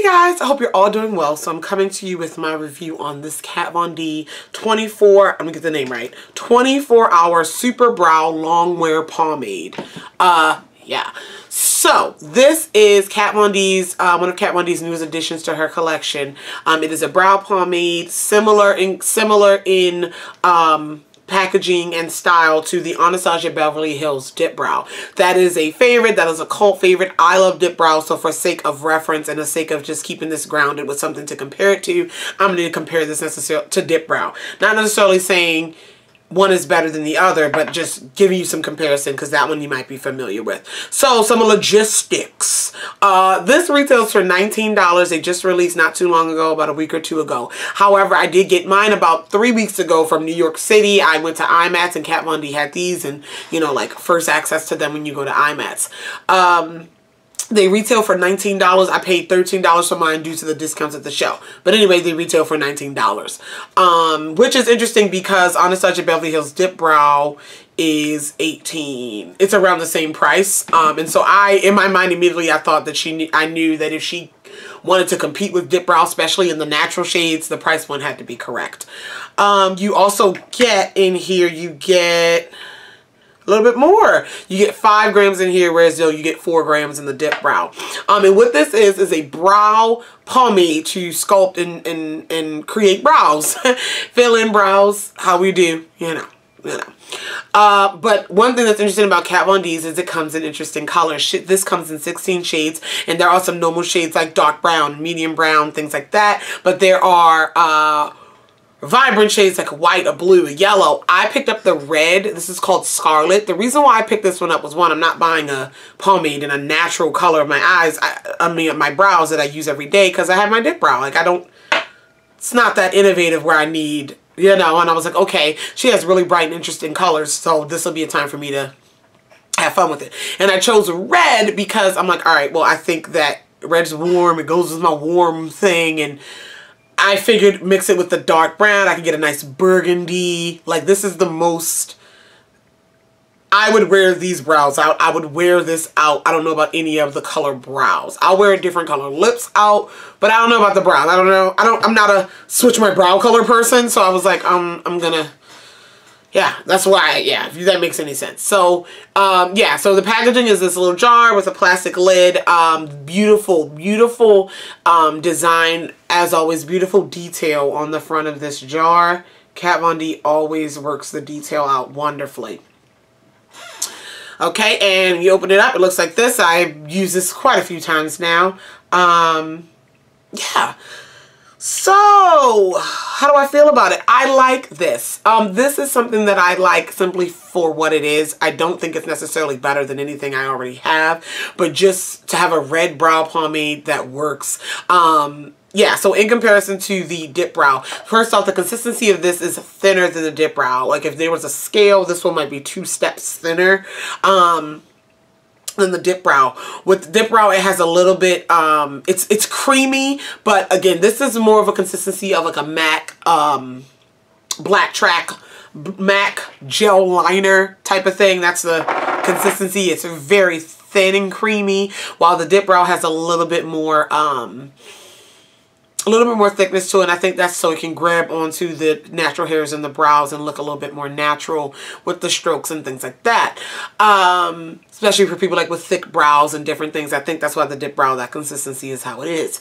Guys, I hope you're all doing well. So I'm coming to you with my review on this Kat Von D 24, I'm gonna get the name right, 24-hour Super Brow Long Wear Pomade. Yeah. So this is Kat Von D's, one of Kat Von D's newest additions to her collection. It is a brow pomade, similar in packaging and style to the Anastasia Beverly Hills Dip Brow. That is a favorite. That is a cult favorite. I love Dip Brow, so for sake of reference and the sake of just keeping this grounded with something to compare it to, I'm going to compare this necessarily to Dip Brow. Not necessarily saying one is better than the other, but just giving you some comparison because that one you might be familiar with. So some logistics. This retails for $19. They just released not too long ago, about a week or two ago. However, I did get mine about 3 weeks ago from New York City. I went to IMATS and Kat Von D had these, and you know, like first access to them when you go to IMATS. They retail for $19. I paid $13 for mine due to the discounts at the show. But anyway, they retail for $19. Which is interesting because Anastasia Beverly Hills Dip Brow is $18. It's around the same price. And so in my mind, immediately I thought that I knew that if she wanted to compete with Dip Brow, especially in the natural shades, the price point had to be correct. You also get in here, you get a little bit more. You get 5 grams in here, whereas you get 4 grams in the Dip Brow. And what this is a brow pomade to sculpt and create brows. Fill in brows, how we do, you know. But one thing that's interesting about Kat Von D's is it comes in interesting colors. This comes in 16 shades, and there are some normal shades like dark brown, medium brown, things like that. But there are vibrant shades like a blue, a yellow. I picked up the red. This is called Scarlet. The reason why I picked this one up was, one, I'm not buying a pomade in a natural color of my eyes. I mean, my brows that I use every day because I have my Dip Brow. Like, it's not that innovative where I need, you know, and I was like, okay, she has really bright and interesting colors, so this will be a time for me to have fun with it. And I chose red because I'm like, all right, well, I think that red's warm. It goes with my warm thing, and I figured mix it with the dark brown. I could get a nice burgundy. Like, this is the most, I would wear these brows out. I would wear this out. I don't know about any of the color brows. I'll wear a different color lips out, but I don't know about the brows. I don't know. I'm not a switch my brow color person. So I was like, I'm gonna, yeah, that's why, yeah, if that makes any sense. So, yeah, so the packaging is this little jar with a plastic lid. Beautiful, beautiful design. As always, beautiful detail on the front of this jar. Kat Von D always works the detail out wonderfully. Okay, and you open it up, it looks like this. I've used this quite a few times now. Yeah. So, how do I feel about it? I like this. This is something that I like simply for what it is. I don't think it's necessarily better than anything I already have, but just to have a red brow pomade that works. Yeah, so in comparison to the Dip Brow, first off, the consistency of this is thinner than the Dip Brow. Like, if there was a scale, this one might be 2 steps thinner than the Dip Brow. With the Dip Brow, it has a little bit, it's creamy, but again, this is more of a consistency of like a MAC, MAC gel liner type of thing. That's the consistency. It's very thin and creamy, while the Dip Brow has a little bit more thickness to it, and I think that's so it can grab onto the natural hairs in the brows and look a little bit more natural with the strokes and things like that. Especially for people like with thick brows and different things. I think that's why the Dip Brow, that consistency is how it is.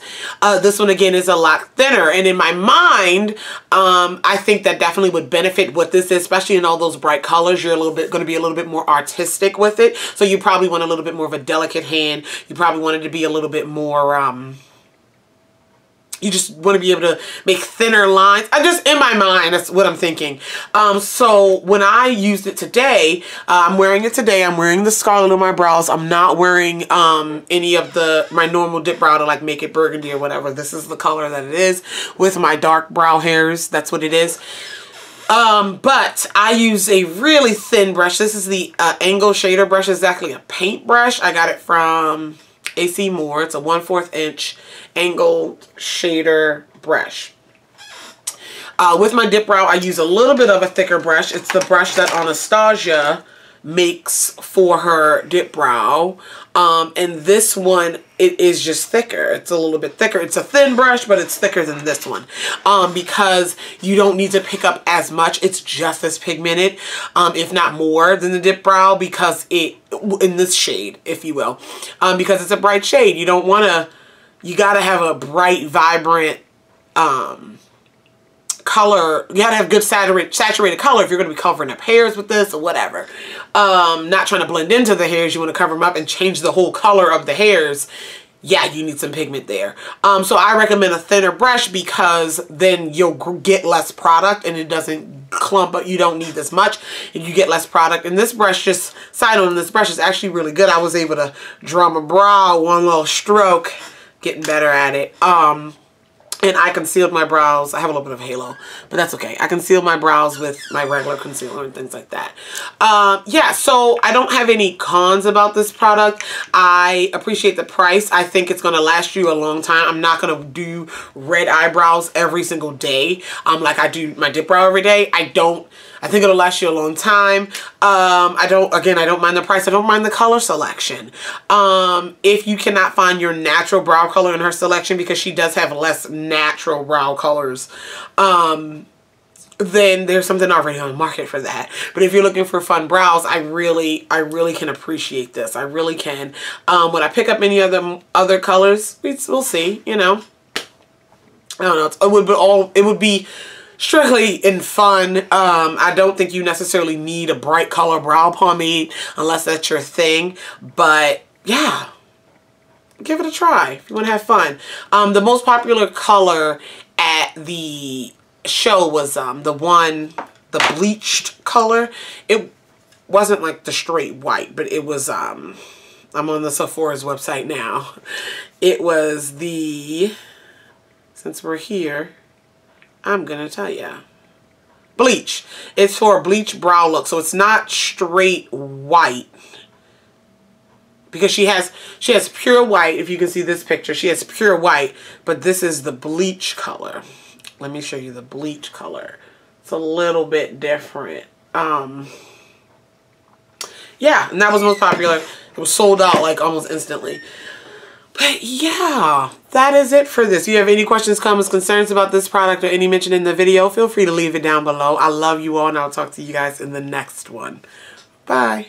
This one again is a lot thinner, and in my mind, I think that definitely would benefit what this is, especially in all those bright colors. You're going to be a little bit more artistic with it, so you probably want a little bit more of a delicate hand. You probably want it to be a little bit more you just want to be able to make thinner lines. In my mind, that's what I'm thinking. So when I used it today, I'm wearing it today. I'm wearing the Scarlet on my brows. I'm not wearing any of my normal Dip Brow to like make it burgundy or whatever. This is the color that it is with my dark brow hairs. That's what it is. But I use a really thin brush. This is the Angle Shader brush. It's actually a paint brush. I got it from AC Moore. It's a 1/4 inch angled shader brush. With my Dip Brow, I use a little bit of a thicker brush. It's the brush that Anastasia makes for her dip brow. And this one, it is just thicker. It's a little bit thicker. It's a thin brush, but it's thicker than this one. Because you don't need to pick up as much. It's just as pigmented, if not more than the dip brow, because in this shade, if you will, because it's a bright shade. You don't want to, you got to have a bright, vibrant, color. You gotta have good saturated color if you're going to be covering up hairs with this or whatever. Not trying to blend into the hairs. You want to cover them up and change the whole color of the hairs. Yeah, you need some pigment there. So I recommend a thinner brush, because then you'll get less product and it doesn't clump, but you don't need as much and you get less product. And this brush, just side on, this brush is actually really good. I was able to draw my brow one little stroke, getting better at it. And I concealed my brows. I have a little bit of halo, but that's okay. I concealed my brows with my regular concealer and things like that. Yeah, so I don't have any cons about this product. I appreciate the price. I think it's going to last you a long time. I'm not going to do red eyebrows every single day, like I do my dip brow every day. I think it'll last you a long time. I don't mind the price. I don't mind the color selection. If you cannot find your natural brow color in her selection, because she does have less natural brow colors, then there's something already on the market for that. But if you're looking for fun brows, I really can appreciate this. I really can. Would I pick up any other colors? We'll see, you know. I don't know. It would be strictly in fun. I don't think you necessarily need a bright color brow pomade unless that's your thing. But yeah, give it a try if you want to have fun. The most popular color at the show was the bleached color. It wasn't like the straight white, but it was I'm on the Sephora's website now. It was the, since we're here, I'm gonna tell you, bleach. It's for a bleach brow look, so it's not straight white, because she has pure white. If you can see this picture, she has pure white, but this is the bleach color. Let me show you the bleach color. It's a little bit different. Yeah, and that was most popular. It was sold out like almost instantly. But yeah, that is it for this. If you have any questions, comments, concerns about this product or any mention in the video, feel free to leave it down below. I love you all, and I'll talk to you guys in the next one. Bye.